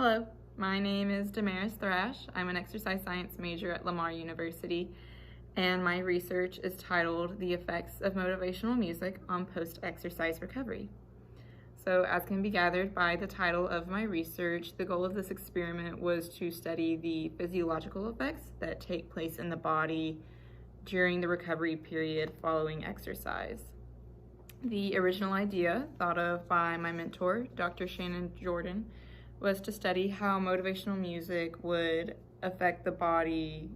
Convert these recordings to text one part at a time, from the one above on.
Hello, my name is Damaris Thrash. I'm an exercise science major at Lamar University, and my research is titled The Effects of Motivational Music on Post-Exercise Recovery. So as can be gathered by the title of my research, the goal of this experiment was to study the physiological effects that take place in the body during the recovery period following exercise. The original idea, thought of by my mentor, Dr. Shannon, was to study how motivational music would affect the body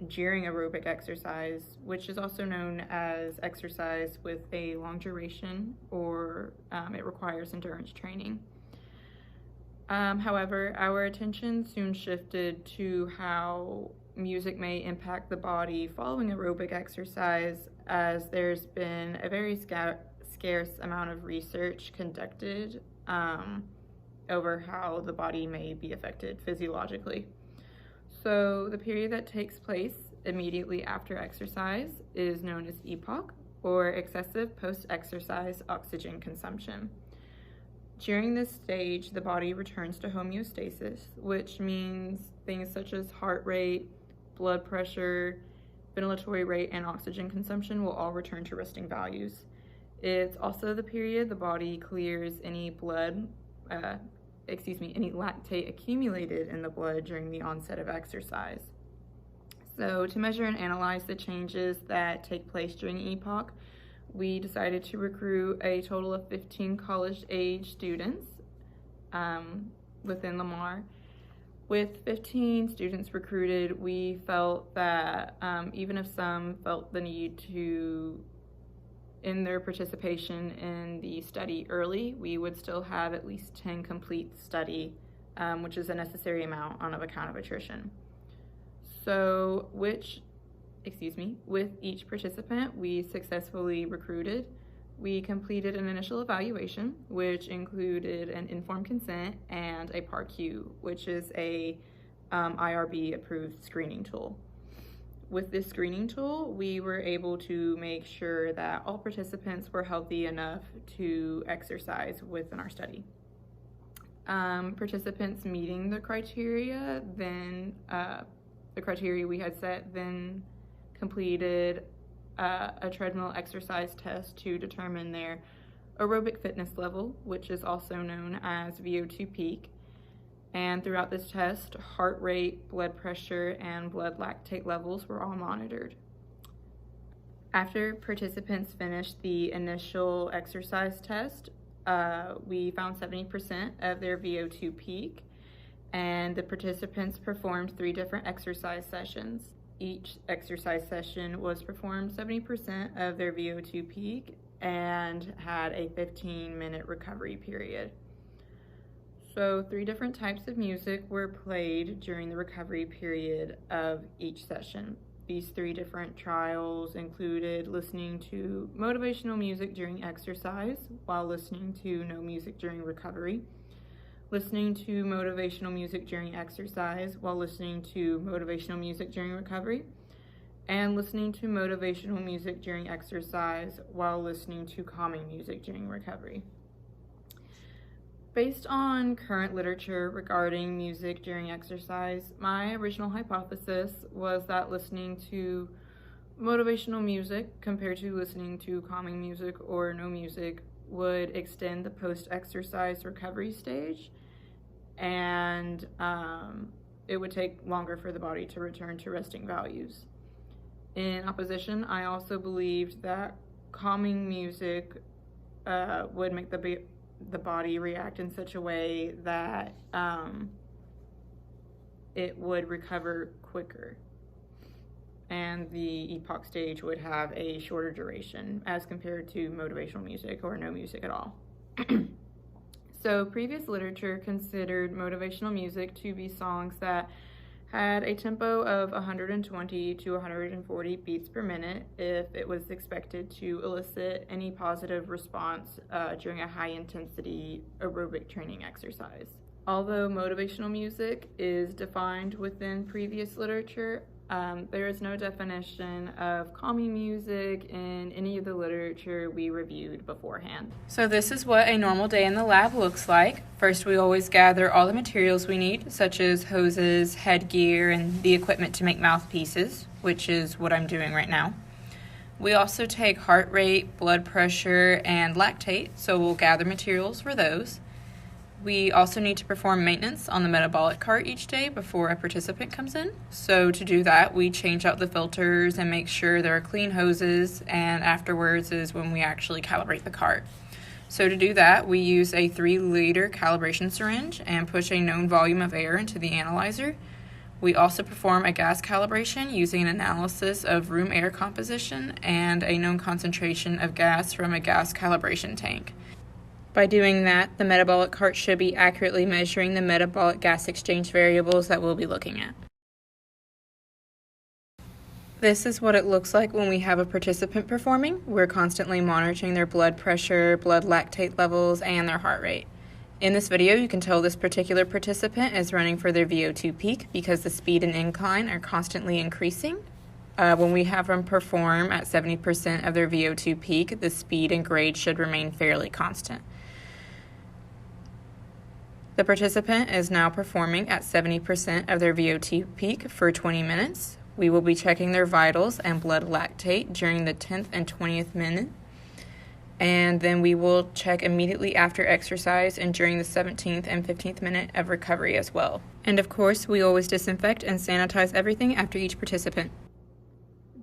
during aerobic exercise, which is also known as exercise with a long duration, or it requires endurance training. However, our attention soon shifted to how music may impact the body following aerobic exercise, as there's been a very scarce amount of research conducted over how the body may be affected physiologically. So the period that takes place immediately after exercise is known as EPOC, or excessive post-exercise oxygen consumption. During this stage, the body returns to homeostasis, which means things such as heart rate, blood pressure, ventilatory rate, and oxygen consumption will all return to resting values. It's also the period the body clears any any lactate accumulated in the blood during the onset of exercise. So to measure and analyze the changes that take place during EPOC, we decided to recruit a total of 15 college-age students within Lamar. With 15 students recruited, we felt that even if some felt the need to end their participation in the study early, we would still have at least 10 complete study, which is a necessary amount on account of attrition. So with each participant we successfully recruited, we completed an initial evaluation, which included an informed consent and a PAR-Q, which is a IRB approved screening tool. With this screening tool, we were able to make sure that all participants were healthy enough to exercise within our study. Participants meeting the criteria we had set then completed a treadmill exercise test to determine their aerobic fitness level, which is also known as VO2 peak. And throughout this test, heart rate, blood pressure, and blood lactate levels were all monitored. After participants finished the initial exercise test, we found 70% of their VO2 peak, and the participants performed 3 different exercise sessions. Each exercise session was performed 70% of their VO2 peak and had a 15-minute recovery period. So 3 different types of music were played during the recovery period of each session. These 3 different trials included listening to motivational music during exercise while listening to no music during recovery, listening to motivational music during exercise while listening to motivational music during recovery, and listening to motivational music during exercise while listening to calming music during recovery. Based on current literature regarding music during exercise, my original hypothesis was that listening to motivational music compared to listening to calming music or no music would extend the post-exercise recovery stage, and it would take longer for the body to return to resting values. In opposition, I also believed that calming music would make the body react in such a way that it would recover quicker, and the EPOC stage would have a shorter duration as compared to motivational music or no music at all. So previous literature considered motivational music to be songs that had a tempo of 120 to 140 beats per minute if it was expected to elicit any positive response during a high-intensity aerobic training exercise. Although motivational music is defined within previous literature, There is no definition of calming music in any of the literature we reviewed beforehand. So this is what a normal day in the lab looks like. First, we always gather all the materials we need, such as hoses, headgear, and the equipment to make mouthpieces, which is what I'm doing right now. We also take heart rate, blood pressure, and lactate, so we'll gather materials for those. We also need to perform maintenance on the metabolic cart each day before a participant comes in. So to do that, we change out the filters and make sure there are clean hoses, and afterwards is when we actually calibrate the cart. So to do that, we use a 3-liter calibration syringe and push a known volume of air into the analyzer. We also perform a gas calibration using an analysis of room air composition and a known concentration of gas from a gas calibration tank. By doing that, the metabolic cart should be accurately measuring the metabolic gas exchange variables that we'll be looking at. This is what it looks like when we have a participant performing. We're constantly monitoring their blood pressure, blood lactate levels, and their heart rate. In this video, you can tell this particular participant is running for their VO2 peak because the speed and incline are constantly increasing. When we have them perform at 70% of their VO2 peak, the speed and grade should remain fairly constant. The participant is now performing at 70% of their VO2 peak for 20 minutes. We will be checking their vitals and blood lactate during the 10th and 20th minute. And then we will check immediately after exercise and during the 17th and 15th minute of recovery as well. And of course, we always disinfect and sanitize everything after each participant.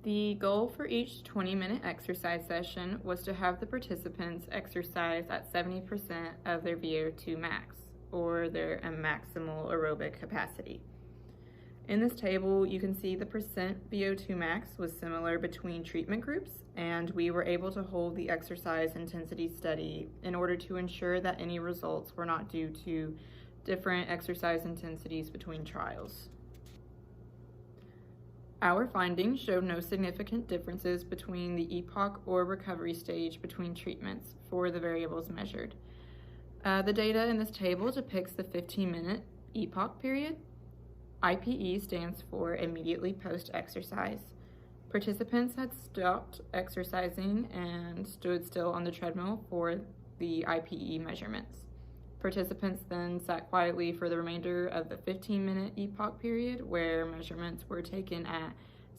The goal for each 20-minute exercise session was to have the participants exercise at 70% of their VO2 max, or their maximal aerobic capacity. In this table, you can see the percent VO2 max was similar between treatment groups, and we were able to hold the exercise intensity steady in order to ensure that any results were not due to different exercise intensities between trials. Our findings showed no significant differences between the epoch or recovery stage between treatments for the variables measured. The data in this table depicts the 15-minute epoch period. IPE stands for immediately post-exercise. Participants had stopped exercising and stood still on the treadmill for the IPE measurements. Participants then sat quietly for the remainder of the 15-minute epoch period, where measurements were taken at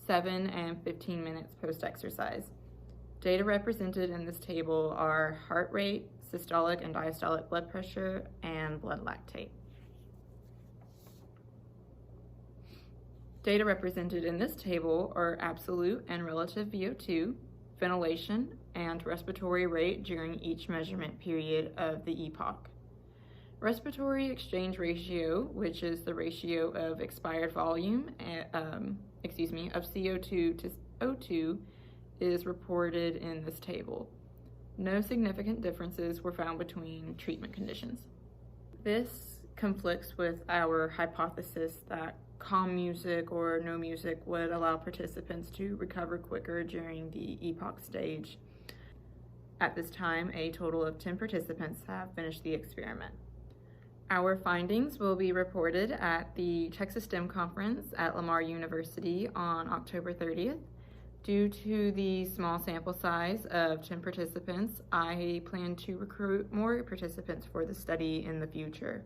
7 and 15 minutes post-exercise. Data represented in this table are heart rate, systolic and diastolic blood pressure, and blood lactate. Data represented in this table are absolute and relative VO2, ventilation, and respiratory rate during each measurement period of the epoch. Respiratory exchange ratio, which is the ratio of expired volume, of CO2 to O2, is reported in this table. No significant differences were found between treatment conditions. This conflicts with our hypothesis that calm music or no music would allow participants to recover quicker during the epoch stage. At this time, a total of 10 participants have finished the experiment. Our findings will be reported at the Texas STEM Conference at Lamar University on October 30th. Due to the small sample size of 10 participants, I plan to recruit more participants for the study in the future.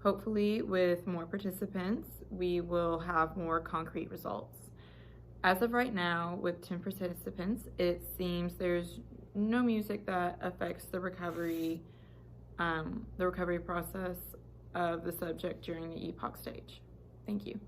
Hopefully, with more participants, we will have more concrete results. As of right now, with 10 participants, it seems there's no music that affects the recovery process of the subject during the epoch stage. Thank you.